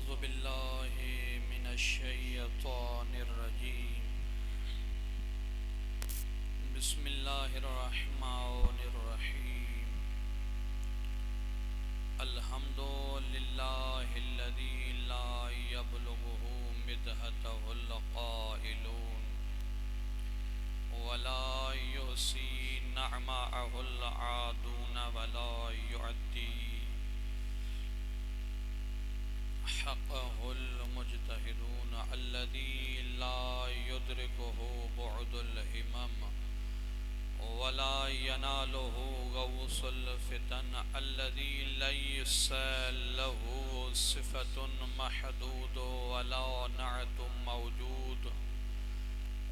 أعوذ بالله من الشيطان الرجيم. بسم الله الرحمن الرحيم. الحمد لله الذي لا يبلغه مدحته القائلون ولا يحصي نعماءه العادون ولا يعدي حقه المجتهدون الذي لا يدركه بعد الهمم ولا يناله غوص الفتن الذي ليس له صفة محدود ولا نعت موجود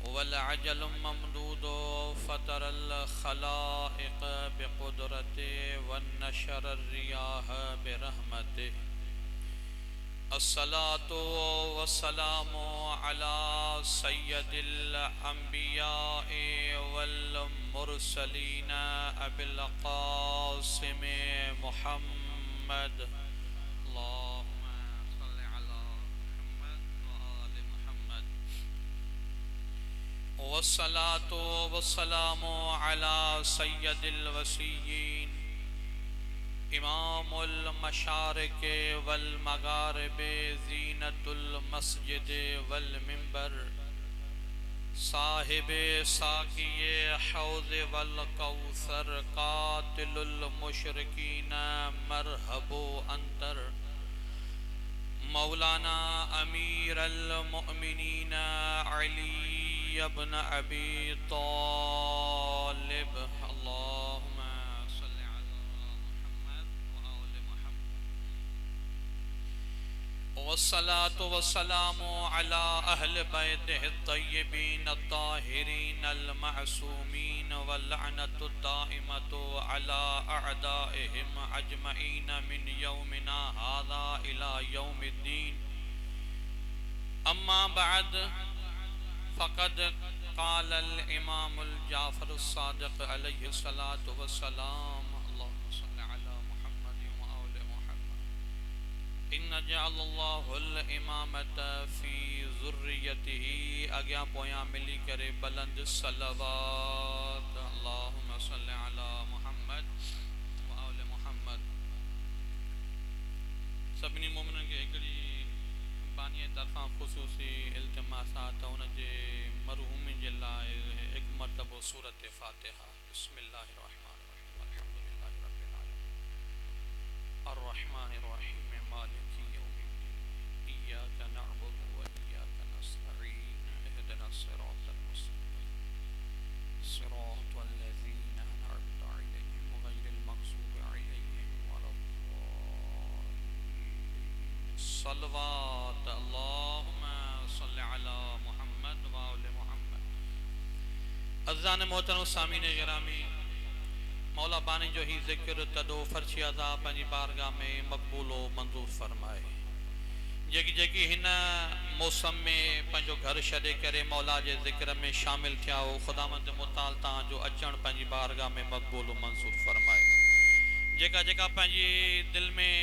والعجل ممدود فطر الخلائق بقدرته ونشر الرياح برحمته. الصلاة والسلام على سيد الأنبياء والمرسلين أبي القاسم محمد. اللهم صل على محمد وآل محمد. والصلاة والسلام على سيد الوصيين इमाम मशारिक वल मगारिब ज़ीनतुल मस्जिद वल मिंबर साहिब साकिये हौज़ वल कौसर कातिलुल मुशरिकीन मरहबो अंतर मौलाना अमीर अल मुअमिनीन अली इब्न अबी तालिब। वस्सलातु वस्सलामु अला अहल बैतिहि तय्यबीन अत्ताहिरीन अल-मअसूमीन वल्लअनतु दाइमतु अला अअदाइहिम अजमईन मिन यौमिना हाज़ा इला यौमिद्दीन। अम्मा बअद फ़क़द क़ालल इमामुल जाफ़र अस्सादिक़ अलैहि सलातु वस्सलाम। इन्ना जअलल्लाहुल इमामता फ़ी ज़ुर्रियतिही अॻियां पोयां मिली करे बुलंद सलवात। अल्लाहुम्मा सल्लि अला मुहम्मद व आले मुहम्मद। सभिनी मोमिननि खे हिकिड़ी बानीअ तरफ़ां ख़ुसूसी इल्तिमासात उन जे मरहूमिन जे लाइ हिकु मरतबो सूरत फ़ातिहा। बिस्मिल्लाहिर रहमानिर रहीम अल्हम्दुलिल्लाहि रब्बिल आलमीन अर्रहमानिर रहीम मालिकि यौमिद्दीन इय्याका नअबुदु व इय्याका नस्तईन इहदिनस सिरातल मुस्तक़ीम सिरातल लज़ीना अनअमता अलैहिम गैरिल मग़ज़ूबि अलैहिम वलद्दाल्लीन। सल्लवात अल्लाहुम्मा सल्लि अला मुहम्मद व आले मुहम्मद। अज़ान मोहतरम सामीन गिरामी, मौला बानी जो ही ज़िक्र तदो फ़र्शी अज़ा पंहिंजी बारगाह में मक़बूल व मंज़ूर फ़रमाए। जेकी जेकी हिन मौसम में पंहिंजो घर छॾे करे मौला जे ज़िक्र में शामिल थिया हो, ख़ुदावंद मुताल तव्हांजो अचणु पंहिंजी बारगाह में मक़बूल व मंज़ूर फ़रमाए। जेका जेका पंहिंजी दिलि में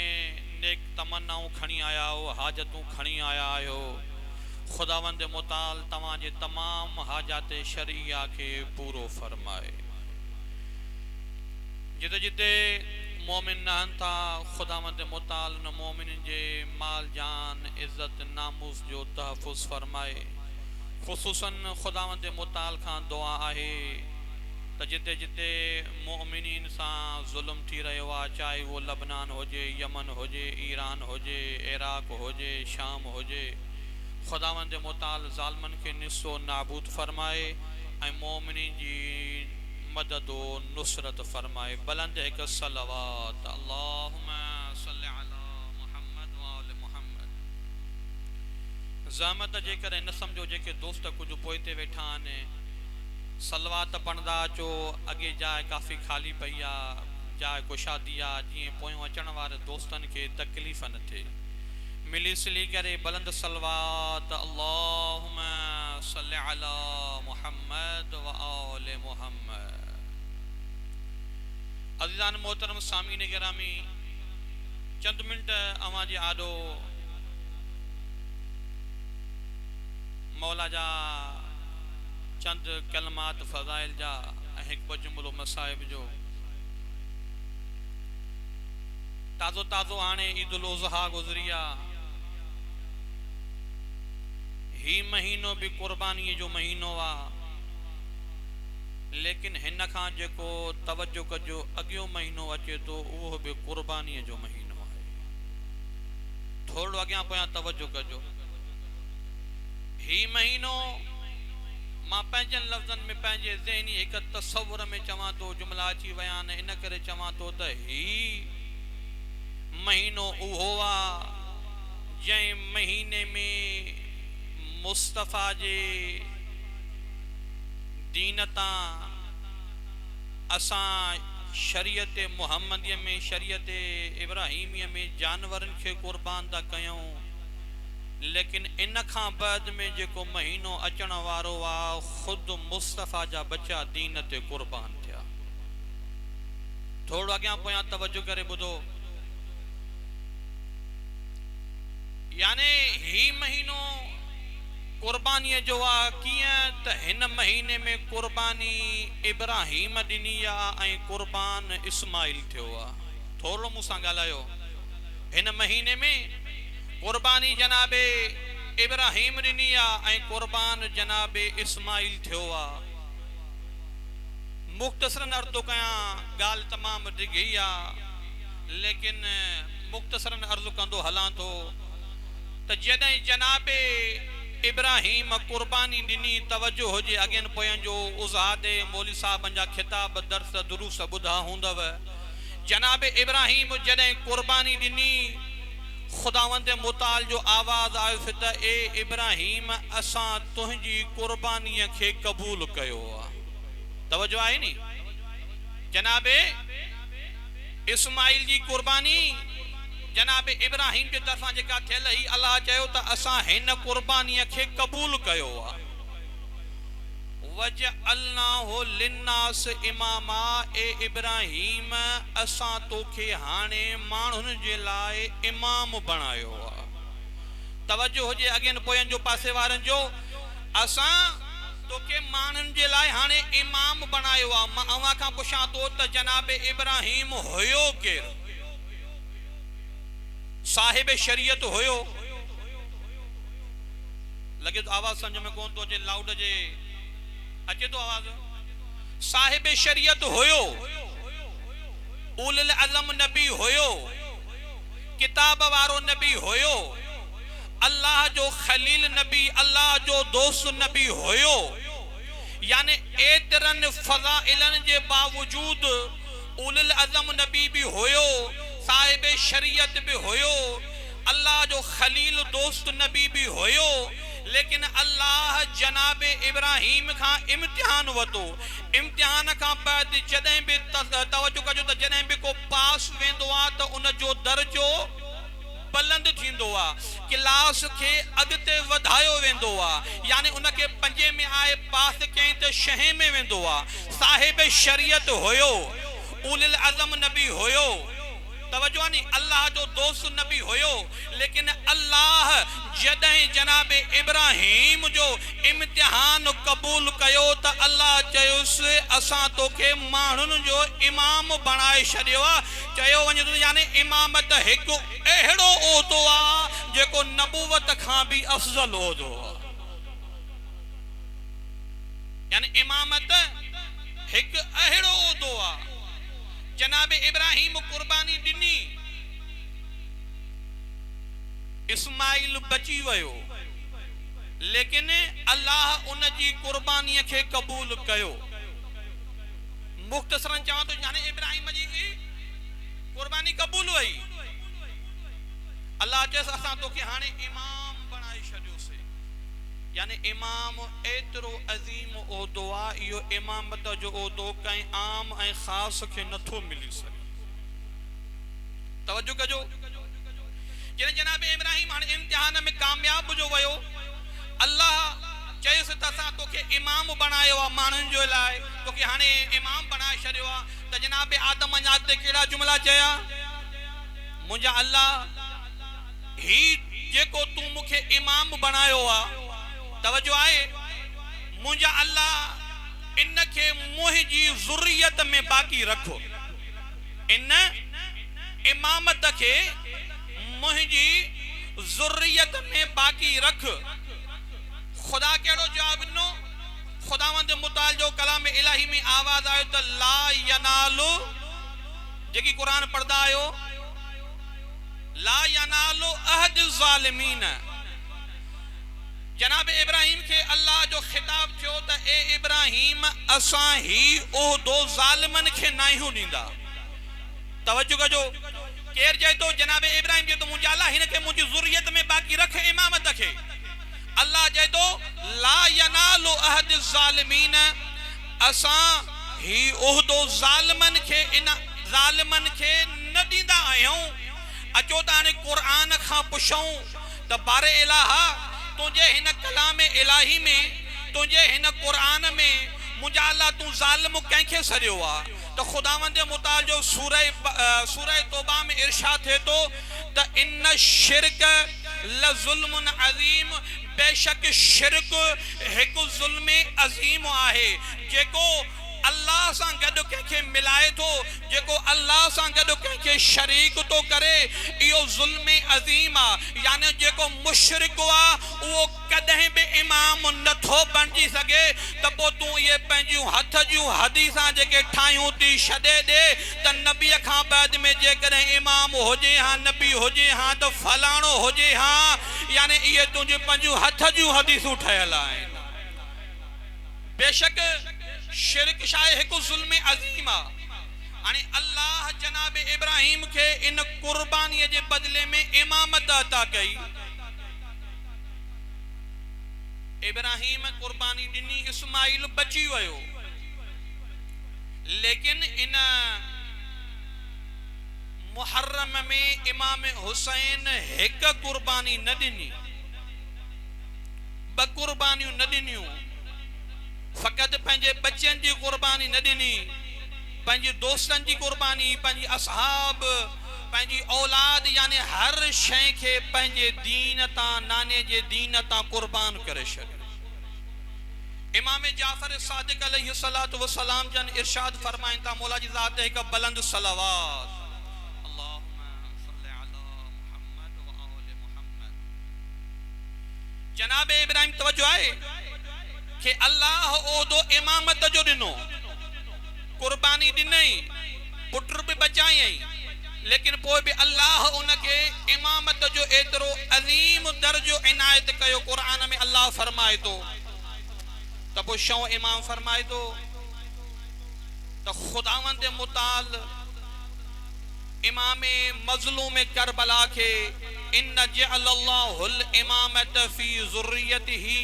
नेक तमन्नाऊं खणी आया हो, हाजतूं खणी आया आहियो, ख़ुदावंद मुताल तव्हांजे तमामु हाजात शरिया खे पूरो फ़रमाए। जिते जिते मोमिन रहनि था, ख़ुदावंद मुताल उन मोमिन जे माल जान इज़्ज़त नामूस जो तहफ़ुज़ फ़रमाए। ख़ुसूसन ख़ुदावंद मुताल खां दुआ आहे त जिते जिते मोमिनीन सां ज़ुल्म थी रहियो आहे, चाहे उहो लबनान हुजे, यमन हुजे, ईरान हुजे, इराक़ हुजे, शाम हुजे, ख़ुदावंद मुताल ज़ालिमनि खे निसो नाबूद फ़रमाए ऐं मोमिनीन जी मदद व नुसरत फ़रमाए। बुलंद हिकु सलवात अल्लाहुम्मा सल्लि अला मुहम्मद व आले मुहम्मद। ज़हमत जे करे न सम्झो जेके दोस्त कुझु पोइते वेठा आहिनि, सलवात पढ़ंदा अचो, अॻे जाइ काफ़ी ख़ाली पई आहे, जाइ कुशादी आहे, जीअं पोयों अचण वारे दोस्तनि खे तकलीफ़ न थिए। मिली सिली करे बुलंद सलवात अल्लाहुम्मा सल्लि अला मुहम्मद व आले मुहम्मद। अज़ीज़ान मोहतरम सामीन गिरामी, चंद मिनट अवां जे आॾो मौला जा चंद कलमात फ़ज़ाइल जा एक जुमलो मसाइब जो ताज़ो ताज़ो हाणे ईद उल अज़हा गुज़री आहे। ही महीनो भी कुर्बानी जो महीनो आहे, लेकिन हिन खां जेको तवज्जो कजो अॻियो महीनो अचे थो उहो भी कुर्बानी जो महीनो आहे। थोरो अॻियां पोयां तवज्जो कजो। ही महीनो मां पंहिंजनि लफ़्ज़नि में पंहिंजे ज़हनी एक तसव्वुर में चवां तो, जुमला अची विया आहिनि, इन करे चवां तो त ही महीनो उहो आहे जंहिं महीने में मुस्तफ़ा जे दीन तां असां शरीयत मुहम्मदीअ में, शरीयत इब्राहिमीअ में जानवरनि खे कुर्बान था कयूं, लेकिन इन खां बाद में जेको महीनो अचण वारो आहे ख़ुद मुस्तफ़ा जा बच्चा दीन ते कुर्बान थिया। थोरो अॻियां पोयां तवज्जो करे ॿुधो। यानी ही महीनो कुर्बानीअ जो आहे। कीअं त हिन महीने में कुर्बानी इब्राहिम ॾिनी आहे ऐं कुर्बान इस्माइल थियो आहे। थोरो मूंसां ॻाल्हायो। हिन महीने में कुर्बानी जनाबे इब्राहिम ॾिनी आहे ऐं कुर्बान जनाबे इस्माइल थियो आहे। मुख़्तसरन अर्ज़ु कयां, ॻाल्हि तमामु डिघी आहे, लेकिन मुख़्तसरन अर्ज़ु कंदो हलां थो त जॾहिं जनाबे इब्राहिम कुर्बानी ॾिनी, तवज्जो हुजे अॻियनि पोयनि जो उज़ादे मौली साहबनि जा खिताब दर्स दुरूस ॿुधा हूंदव। जनाबे इब्राहिम जॾहिं कुर्बानी ॾिनी, खुदावंद मुताल जो आवाज़ आयो त ए इब्राहिम असां तुंहिंजी कुर्बानीअ खे क़बूल कयो आहे। तवज्जो आहे नी। जनाबे इस्माइल जी कुर्बानी जनाबे इब्राहिम जे तरफ़ां जेका थियल ही, अल्लाह चयो त असां हिन कुर्बानीअ खे क़बूल कयो आहे। वजअलनाहु लिन्नास इमामा, ए इब्राहिम असां तोखे हाणे माण्हुनि जे लाइ इमाम बणायो आहे। तवज्जो हुजे अॻियनि पोयनि जो पासे वारनि जो। असां तोखे माण्हुनि जे लाइ हाणे इमाम बणायो आहे। मां अव्हां खां पुछां थो त जनाबे इब्राहिम हुयो केरु? साहिब शरीयत हुयो? लगे तो आवाज समझ में कोन तो अचे, लाउड जे अचे तो आवाज। साहिब शरीयत हुयो, उलुल अज़म नबी हुयो, किताब वारो नबी हुयो, अल्लाह जो खलील नबी, अल्लाह जो दोस्त नबी हुयो। यानी एतरन फज़ाइलन जे बावजूद उलुल अज़म नबी भी हुयो, साहिब शरीयत भी हुयो, अल्लाह जो खलील दोस्त नबी भी हुयो, लेकिन अल्लाह जनाबे इब्राहिम खां इम्तिहान वतो। इम्तिहान खां बाद जॾहिं भी तवज्जो कजो त जॾहिं भी को पास वेंदो आहे त उन जो दर्जो बुलंद थींदो आहे, क्लास खे अॻिते वधायो वेंदो आहे। यानी उनखे 5 में आए पास कयईं त 6 में वेंदो आहे। साहिब शरीयत हुयो, उलुल अज़म नबी हुयो, तवज्जो नी, अल्लाह जो दोस्त नबी हुयो, लेकिन अल्लाह जॾहिं जनाबे इब्राहिम जो इम्तिहान क़बूल कयो त अल्लाह चयोसि असां तोखे माण्हुनि जो इमाम बणाए छॾियो आहे। चयो वञे थो यानी इमामत हिकु अहिड़ो उहिदो आहे जेको नबूवत खां बि अफ़ज़ल उहिदो आहे। यानी इमामत हिकु अहिड़ो उहिदो आहे। जनाबे इब्राहिम कुर्बानी ॾिनी, इस्माइल बची वियो, लेकिन अल्लाह उन जी कुर्बानीअ खे क़बूल कयो। मुख़्तसरन चवां तो यानी इब्राहिम जी कुर्बानी क़बूल हुई। अल्लाह चयसि असां तोखे हाणे इमाम बणाए छॾियोसीं। यानी इमाम एतिरो अज़ीम उहिदो आहे, इहो इमामत जो उहिदो कंहिं आम ऐं ख़ास खे नथो मिली सघे। तवज्जो कजो। जॾहिं जनाब इब्राहिम हाणे इम्तिहान में कामयाब जो वियो, अल्लाह चयुसि त असां तोखे इमाम बणायो आहे माण्हुनि जे लाइ, तोखे हाणे इमाम बणाए छॾियो आहे। त जनाब आदम अञा ते कहिड़ा जुमला चया? मुंहिंजा अल्लाह, ही जेको तूं मूंखे इमाम बणायो आहे, तवज्जो आहे मुंहिंजा अल्लाह इनखे मुंहिंजी ज़ुर्रियत में बाक़ी रखो इन इमामत के मुंहिंजी ज़ुर्रियत में बाक़ी रख खुदा कहिड़ो जवाब ॾिनो खुदावंद मुताल जो कलाम इलाही में आवाज़ आयो त ला यनालु जेकी कुरान पढ़दा आयो ला यनालु अहद ज़ालिमीन जनाब इब्राहिम के अल्लाह जो खिताब थियो त ए इब्राहिम असां ही ओहदो ज़ालिमन के नाहियो ॾींदा तवज्जो कजो केर चए तो जनाब इब्राहिम के तो मुंहिंजा अल्लाह हिन के मुंहिंजी ज़ुर्रियत में बाक़ी रख इमामत के अल्लाह चए तो ला यनालु अहद ज़ालिमीन असां ही ओहदो ज़ालिमन के इन ज़ालिमन के न ॾींदा आहियूं अचो त हाणे क़ुरान खां पुछूं त बारे इलाहा तुझे हिन कलाम इलाही में तुझे हिन कुरान में मुंहिंजा अल्लाह तू ज़ालिम कंहिंखे सॾियो आहे तो खुदावंद मुताल जो सूरह तौबा में इरशाद थे तो त इन शिरक लज़ुल्मुन अज़ीम बेशक शिरक एक ज़ुल्म अज़ीम आहे जेको अल्लाह सां गॾु कंहिंखे मिलाए थो जेको अल्लाह सां गॾु कंहिंखे शरीक तो करे इहो ज़ुल्म अज़ीम आहे यानी जेको मुशरिक आहे उहो कॾहिं बि इमाम नथो बणिजी सघे त पोइ तूं इहे पंहिंजूं हथ जूं हदीसां जेके ठाहियूं थी छॾे ॾे त नबीअ खां बाद में जेकॾहिं इमाम हुजे हा नबी हुजे हा त फलाणो हुजे हा यानी इहे तुंहिंजूं पंहिंजूं हथ जूं हदीसूं ठहियल आहिनि बेशक शिरक शायद एक ज़ुल्म अज़ीम आहे अल्लाह जनाब इब्राहिम के इन कुर्बानी के बदले में इमामत अता कई इब्राहिम कुर्बानी दिनी इस्माइल बची वयो लेकिन इन मुहर्रम में इमाम हुसैन एक कुर्बानी न दिनी ब कुर्बानियों न दिनियूं फ़कत पंहिंजे बच्चन की कुर्बानी न दिनी पंहिंजे दोस्तन की कुर्बानी पंहिंजी असहाब पंहिंजी औलाद यानी हर शय के पंहिंजे दीन ता नाने जे दीन ता कुर्बान करे छॾियो इमाम जाफर सादिक अलैहिस्सलातु वस्सलाम जन इरशाद फरमाइन था मौला जी ज़ात एक बुलंद सलावत अल्लाहुम्मा सल्लि अला मुहम्मद व आले मुहम्मद जनाब इब्राहिम तवज्जो आहे कि अल्लाह ओदो इमामत जो दिनो कुर्बानी दिनई पुत्र भी बचाई लेकिन पोइ भी अल्लाह उनके इमामत जो एतरो अजीम दर्जो इनायत कयो कुरान में अल्लाह फरमाए तो तब शौ इमाम फरमाए तो खुदावंद मुताल इमाम मजलूम करबला के इन्न जअलल्लाहुल इमामत फी ज़ुर्रियतिही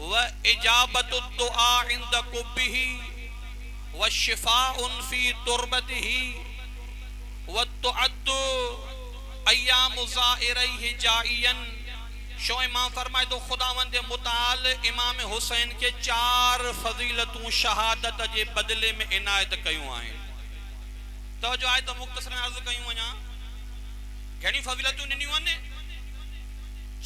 व इजाबतुद दुआ इंद कुब्बिही व शिफाउन फी तुरबतिही व तुअद्दु अय्याम ज़ाइरिही जाइयन शो इमाम फरमाए तो खुदावंद मुताल इमाम हुसैन के 4 फजीलतूं शहादत जे बदले में इनायत कयूं आहिनि तो जो आए तो मुख्तसर अर्ज कयूं वञा घणी फजीलतूं ॾिनियूं आहिनि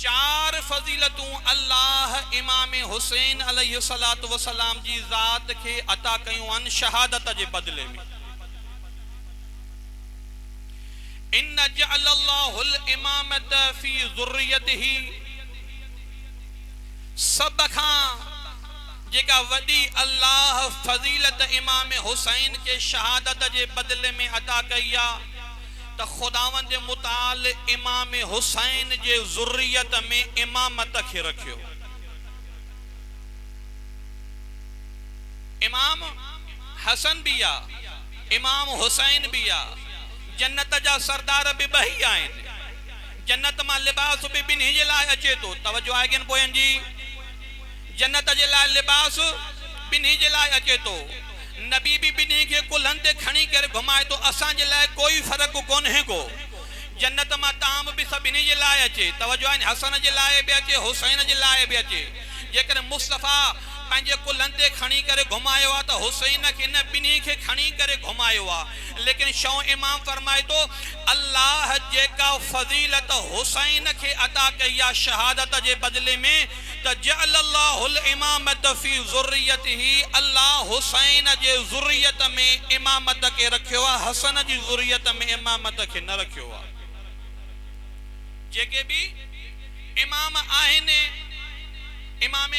4 फजीलतूं अल्लाह इमाम हुसैन अलैहिस्सलातु वस्सलाम जी ज़ात के अता कयूं आहिनि शहादत जे बदले में इन जअलल्लाहुल इमामत फी ज़ुर्रियतिही सब खां जेका वडी अल्लाह फजीलत इमाम हुसैन के शहादत जे बदले में अता कया तो खुदावंद मुताल इमाम हुसैन जे ज़ुर्रियत में इमामत के रखियो इमाम हसन बिया इमाम हुसैन बिया जन्नत जा सरदार भी बही आहिनि जन्नत मां लिबास भी बिन्ही जे लाइ अचे तो तवज्जो आहे कि पोयन जी जन्नत जे लाइ लिबास बिन्ही जे लाइ अचे तो नबी भी बिन्ही के कुल्हन ते खणी करे घुमाए तो असां जे लाइ कोई फर्क कोन्हे को जन्नत मां ताम भी सभिनी जे लाइ अचे तवज्जो आहे हसन जे लाइ भी अचे हुसैन जे लाइ भी अचे जेकर मुस्तफा पंहिंजे कुलनि ते खणी करे घुमायो आहे त हुसैन खे न ॿिन्ही खे खणी करे घुमायो आहे। लेकिन शौ इमाम फरमाए थो अल्लाह जेका फज़ीलत हुसैन खे अता कई आहे शहादत जे बदिले में त जअलल्लाहुल इमामत फी ज़ुर्रियतिही, अल्लाह हुसैन जे ज़ुर्रियत में इमामत खे रखियो आहे, हसन जी ज़ुर्रियत में इमामत खे न रखियो आहे। जेके भी इमाम आहिनि, इमाम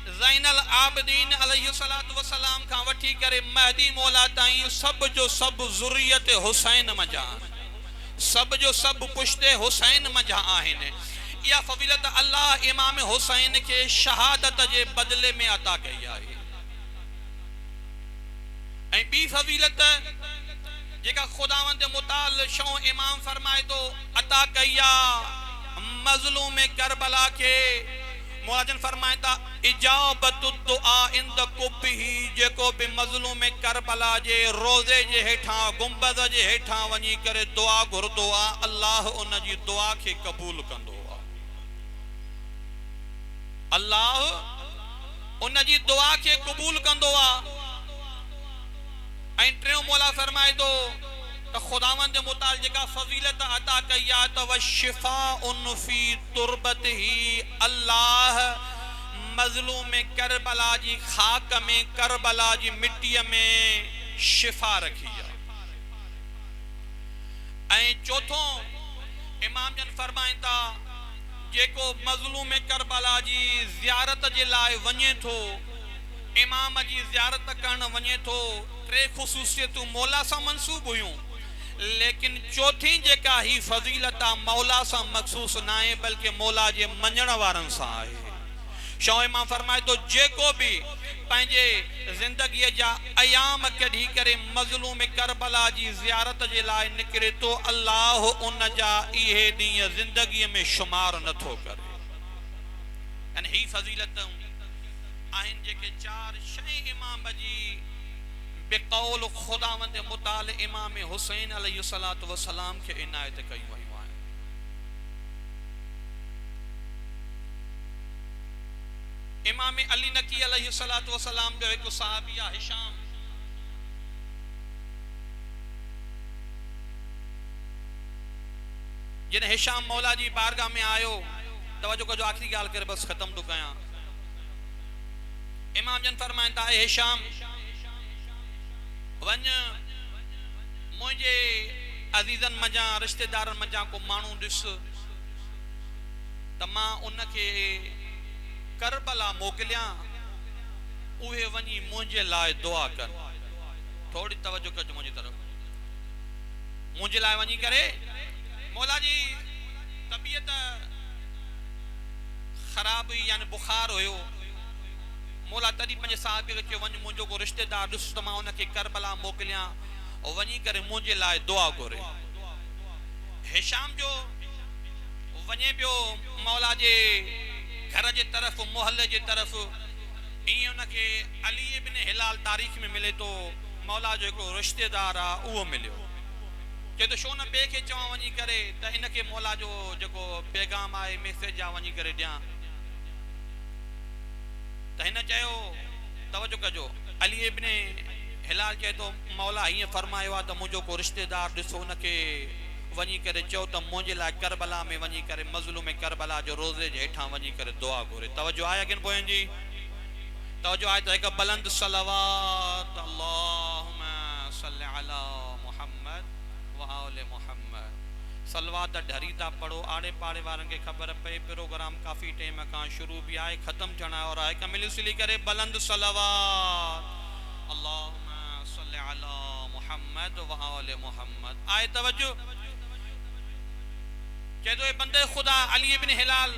ज़ैनुल आबिदीन अलैहिस्सलातु वस्सलाम खां वठी करे महदी मौला ताईं सब जो सब ज़ुर्रियत हुसैन मजा, सब जो सब पुश्ते हुसैन मजा आहिनि। या फज़ीलत अल्लाह इमाम हुसैन के शहादत जे बदले में अता कई आहे। ऐं ॿी फज़ीलत जेका खुदावंद मुताल शौ इमाम फरमाए तो अता कई आहे मज़लूम करबला के। मौलाजन फरमाइता इजाबतु दुआ इंद कुब्बिही, जेको भी मज़लूम करबला जे रोज़े जे हेठां गुंबद जे हेठां वञी करे दुआ घुरदो आहे, अल्लाह उन जी दुआ खे क़बूल कंदो आहे। अल्लाह उन जी दुआ खे क़बूल कंदो आहे। ऐं टियों मौला फरमाए थो त खुदावंद मुताल जेका फज़ीलत अता कई आहे त वशिफ़ाउन फी तुरबतिही, अल्लाह मज़लूम करबला जी खाक में, करबला जी मिट्टीअ में शिफ़ा रखी आहे। ऐं चौथों इमाम जन फरमाइनि था जेको मज़लूम करबला जी ज़ियारत जे लाइ वञे थो, इमाम जी ज़ियारत करण वञे थो, टे ख़ुसूसियतूं मौला सां मंसूब हुयूं, लेकिन चौथी जेका ही फज़ीलत मौला सां मखसूस न आहे बल्कि मौला जे मञण वारनि सां आहे। शौ इमाम फरमाए तो जेको भी पंहिंजे ज़िंदगीअ जा अयाम कढी करे मज़लूम करबला जी ज़ियारत जे लाइ निकिरे तो, अल्लाह उन जा इहे ॾींहं ज़िंदगीअ में शुमार नथो करे। यानी ही फज़ीलत आहिनि जेके चार शइ इमाम जी बेक़ौल खुदावंद मुताल इमाम हुसैन अलैहिस्सलातु वस्सलाम के इनायत कयूं वयूं आहिनि। इमाम अली नकी अलैहिस्सलातु वस्सलाम जो हिकु सहाबी आहे हिशाम, जिन हिशाम मौला जी बारगाह में आयो, तवज्जो कजो आखिरी ॻाल्हि करे बस ख़त्म थो कयां। इमाम जन फरमाइनि था हिशाम वञ मुंहिंजे अज़ीज़न मजा रिश्तेदारन मजा को माण्हू ॾिस त मां उनखे करबला मोकिलियां, उहे वञी मुंहिंजे लाइ दुआ कनि। थोड़ी तवज्जो कजो मुंहिंजी तरफ़। मुंहिंजे लाइ वञी करे, मौला जी तबीयत ख़राब हुई यानी बुखार हुयो, मौला तॾहिं पंहिंजे साहिब खे चयो वञ मुंहिंजो को रिश्तेदार ॾिस त मां उनखे करबला मोकिलियां और वञी करे मुंहिंजे लाइ दुआ घुरे। हिशाम जो वञे पियो मौला जे घर जे तरफ़, मोहल्ले जे तरफ़, ईअं उनखे अली इब्न हिलाल तारीख़ में मिले तो मौला जो हिकिड़ो रिश्तेदार आहे उहो मिलियो। चए तो छो न ॿिए खे चवां वञी करे त इनखे मौला जो जेको पैगाम आहे मैसेज आहे वञी करे ॾियां। त हिन चयो तवज्जो कजो, अली इब्न हिलाल चए तो मौला हीअं फरमायो आहे त मुंहिंजो को रिश्तेदार ॾिसो उनखे वञी करे चयो त मुंहिंजे लाइ करबला में वञी करे मज़लूम करबला जो रोज़े जे हेठां वञी करे दुआ घुरे। तवज्जो आहे किन पोयनि जी? तवज्जो आहे त हिकु बुलंद सलवात अल्लाहुम्मा सल्लि अला मुहम्मद व आले मुहम्मद। सलवात ढरी था पढ़ो, आड़े पाड़े वारनि खे ख़बर पए प्रोग्राम काफ़ी टाइम खां शुरू भी आहे, ख़त्म थियण और आहे। कमिल सिली करे बुलंद सलवात अल्लाहुम्मा सल्लि अला मुहम्मद व आले मुहम्मद। आए तवज्जो। चए तो बंदे खुदा अली इब्न हिलाल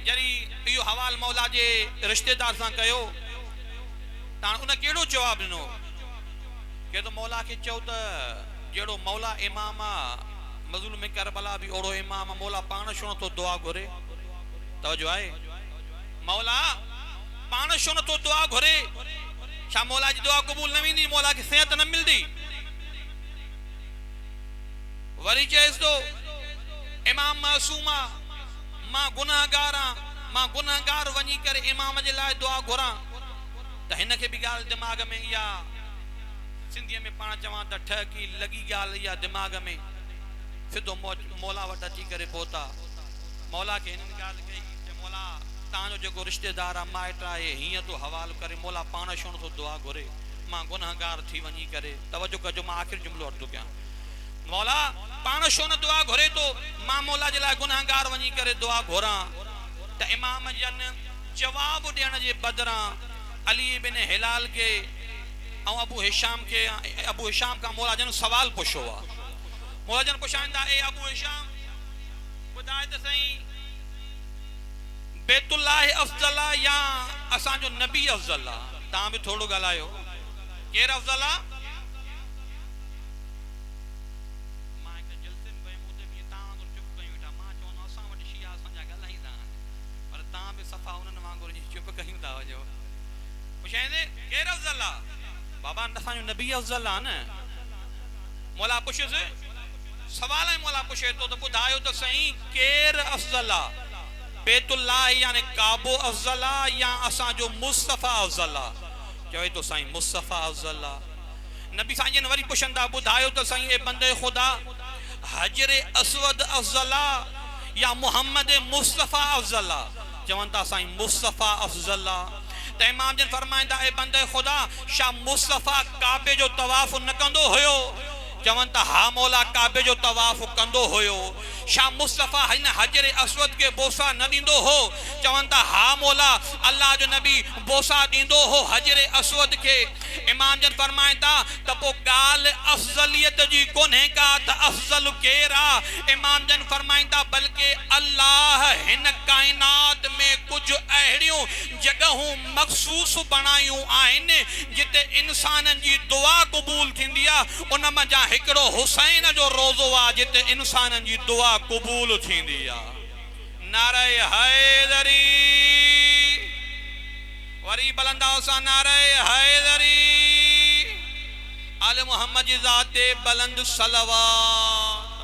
जरी इहो हवाल मौला जे रिश्तेदार सां कयो त उन कहिड़ो जवाब ॾिनो? के तो मौला खे चयो त जहिड़ो मौला इमाम मज़लूम करबला भी ओड़ो इमाम मौला पाण छो नथो दुआ घुरे? तवज्जो आहे? मौला पाण छो नथो दुआ घुरे? छा मौला जी दुआ क़बूल न वेंदी? मौला खे सेहत न मिलदी? वरी चएसि तो इमाम मासूमा, मां गुनाहगार आं, मां गुनाहगार वञी करे इमाम जे लाइ दुआ घुरां। त हिन खे बि ॻाल्हि दिमाग़ में इहा सिंधीअ में पाण चवां त ठहकी लॻी ॻाल्हि इहा दिमाग़ में सिधो मौला वटि अची करे पहुता मौला खे हिननि ॻाल्हि कई त मौला तव्हांजो जेको रिश्तेदार आहे माइट आहे हीअं तो हवालो करे मौला पाण छो नथो दुआ घुरे मां गुनहगार थी वञी करे तवजो कजो मां आख़िर जुमिलो अर्ज़ु कयां मौला पाण छो न दुआ घुरे तो मां मौला जे लाइ गुनहगार वञी करे दुआ घुरां त इमाम जन जवाब ॾियण जे बदिरां अली बिन हिलाल के ऐं अबू हिशाम खां मौला जन सवाल पुछो आहे मौला जन पुछाईंदा ए अबू हिशाम ॿुधाए त सही बैतुल्लाह अफज़ल या असांजो नबी अफज़ल आहे तव्हां बि थोरो ॻाल्हायो केरु अफज़ल आहे मां हिकु जलसे में वियुमि उते बि तव्हां वांगुरु चुप कयूं वेठा मां चवंदो असां वटि शिया असांजा ॻाल्हाईंदा आहिनि पर तव्हां बि सफ़ा उन्हनि वांगुरु चुप कयूं था वञो पुछाईंदे केरु अफज़ल आहे बाबा असांजो नबी अफज़ल आहे न मौला पुछियुसि सवाल है मौला पुछे तो ॿुधायो त सही केरु अफज़ल आहे बैतुल्लाह यानी काबो अफज़ल आहे या असांजो मुस्तफ़ा अफज़ल आहे चवे तो साईं मुस्तफ़ा अफज़ल आहे नबी साईं जन वरी पुछंदा ॿुधायो त सही ए बंदे ख़ुदा हजर असवद अफज़ल आहे या मोहम्मद मुस्तफ़ा अफज़ल आहे चवनि था साईं मुस्तफ़ा अफज़ल आहे त इमाम जन फरमाईंदा ए बंदे ख़ुदा छा मुस्तफ़ा काबे जो तवाफ़ न कंदो हुयो चवनि था हा मौला काबे जो तवाफ़ कंदो हुयो छा मुस्तफ़ा हिन हजर असवद के बोसा न ॾींदो हो चवनि था हा मौला अल्लाह जो नबी बोसा ॾींदो हो हजर असवद के इमाम जन फरमाईंदा त पोइ ॻाल्हि अफ़ज़लियत जी कोन्हे का त अफ़ज़ल केरु आहे इमाम जन फरमाईंदा बल्कि अल्लाह हिन काइनात में कुझु अहिड़ियूं जॻहूं मख़सूस बणायूं आहिनि जिते इंसाननि जी दुआ क़बूल थींदी आहे उन मां जा हिकिड़ो हुसैन जो रोज़ो आहे जिते इंसाननि जी दुआ क़बूल थींदी आहे नारे हैदरी वरी बुलंदा सा नारे हैदरी आले मोहम्मद जी ज़ाते बुलंद सलवात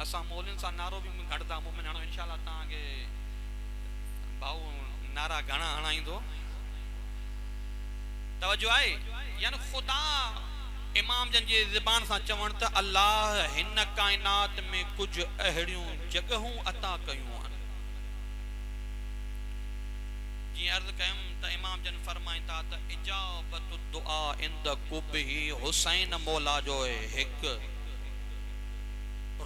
असां मौलिन सां नारो बि घटदा मोमिन हाणे इंशाअल्लाह तव्हांखे भाऊ नारा घणा हणाईंदो तवज्जो आहे यानी खुदा इमाम जन जी ज़बान सां चवण त अल्लाह हिन काइनात में कुछ अहिड़ियूं जगहूं अता कयूं आहिनि जी अर्ज़ कयम त इमाम जन फरमाईंदा त इजाबत दुआ इंद कुबही हुसैन मौला जो हिकु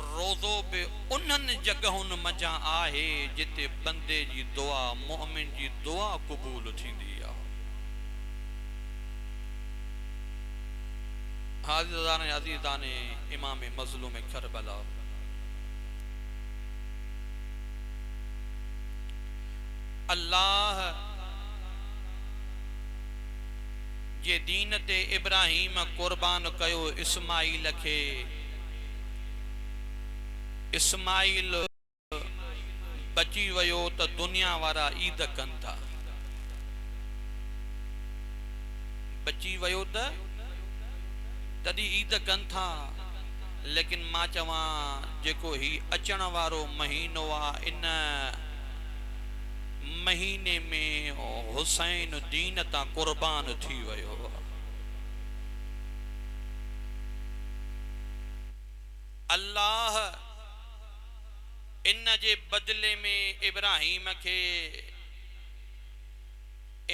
रोज़ो बि उन्हनि जगहुनि मंझां आहे जिते बंदे जी दुआ मोमिन जी दुआ क़बूल थींदी आहे हाज़िरान अज़ीज़ान इमाम मज़लूम करबला अल्लाह जे दीन ते इब्राहिम कुर्बान कयो इस्माइल खे इस्माइल बची वियो त दुनिया वारा ईद कनि था बची वियो त तॾहिं ईद कनि था लेकिन मां चवां जेको ही अचण वारो महीनो आहे इन महीने में हुसैन दीन तां कुर्बान थी वियो अल्लाह इन जे बदले में इब्राहिम के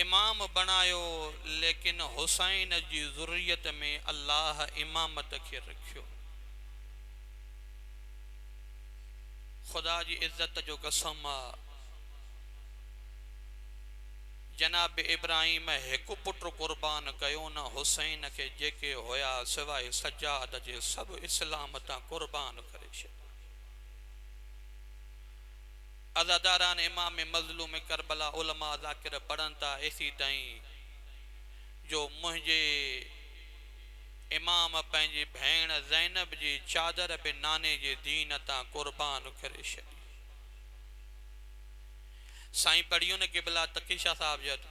इमाम बनायो लेकिन हुसैन जी ज़ुर्रियत में अल्लाह इमामत के रखियो खुदा जी इज्जत जो कसम जनाब इब्राहिम एक पुट कुर्बान कयो न हुसैन के जेके होया सिवाय सजाद जे सब इस्लाम ता कुर्बान करे छॾियो अज़ादारान इमाम मज़लूम करबला उलमा ज़ाकिर पढ़न था ऐसी ताईं जो मुझे इमाम पंहिंजी भेण ज़ैनब जी चादर बि नाने जे दीन तां कुर्बान करे छॾी साईं पढ़ियो न क़िबला तकीशा साहब जद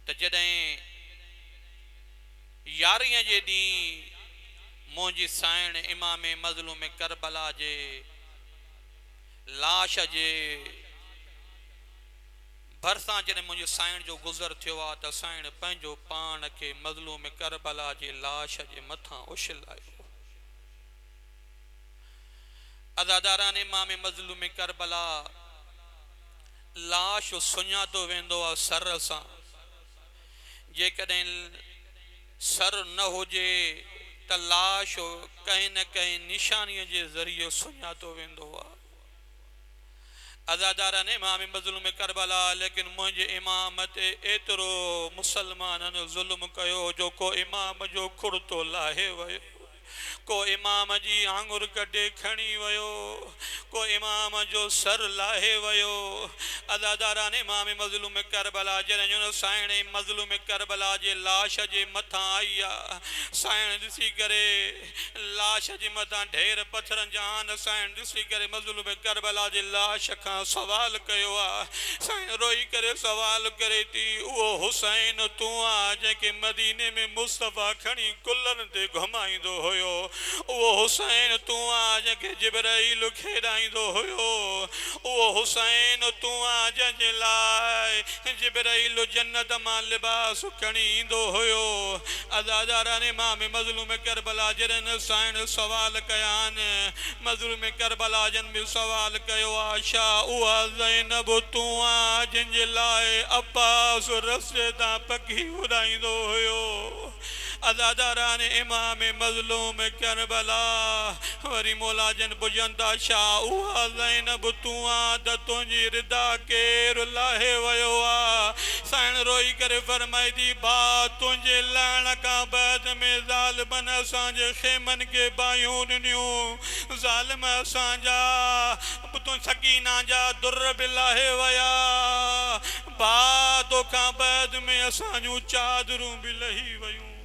त जॾहिं यारीअ जे ॾींहुं मुंहिंजी साइण इमाम मज़लूम करबला जे लाश जे भरसां जॾहिं मुंहिंजे साईं जो गुज़र थियो आहे त साईं पंहिंजो पाण खे मज़लूम करबला जे लाश जे मथां उछलायो। अदादारान इमाम मज़लूम करबला लाश सुञातो वेंदो आहे सर सां। जेकॾहिं सर न हुजे त लाश कंहिं न कंहिं निशानीअ जे ज़रिए सुञातो वेंदो आहे। अज़ादारा ने इमाम मज़लूम करबला लेकिन मुझे इमाम ते एतरो मुसलमानन जुल्म कयो जो को इमाम जो कुर्तो लाहे वयो, को इमाम जी आंगुर कटे खणी वयो, को इमाम जो सर लाहे वयो। अज़ादारा ने इमाम मज़लूम करबला जॾहिं साईं मज़लूम करबला जे लाश जे मथां आई आहे, साईं ॾिसी करे लाश जे मथां ढेर पत्थरनि जा आन साईं ॾिसी करे मज़लूम करबला जे लाश खां सवाल कयो आहे। साईं रोई करे सवाल करे थी, उहो हुसैन तूं आहे जंहिंखे मदीने में मुस्तफ़ा खणी कुल्हनि ते घुमाईंदो हुयो, उहो हुसैन तूं आहे जंहिंखे जिब्राईल खेॾाईंदो हुयो, उहो हुसैन तूं आहे जंहिंजे लाइ जिब्राईल जन्नत मां लिबास खणी ईंदो हुयो। अज़ादारा ने इमाम मज़लूम करबला जॾहिं साईं सवाल कया आहिनि, मज़लूम करबला जन बि सवाल कयो आहे, छा उहा ज़ैनब तूं आहे जंहिंजे लाइ अब्बास रस्ते तां पखी उॾाईंदो हुयो। अज़ादारा ने इमाम मज़लूम करबला वरी मौला जन पुछनि था, छा उहा ज़ैनब तूं आहे त तुंहिंजी रिदा केरु लाहे वियो आहे? साईं रोई करे फरमाई थी, भाउ तुंहिंजे लहण खां बाद में ज़ालिमनि असांजे खेमनि खे बायूं ॾिनियूं, ज़ालिम असांजा तूं सकीना जा दुर बि लाहे विया, भाउ तोखां बाद में असांजूं चादरूं बि लही वियूं।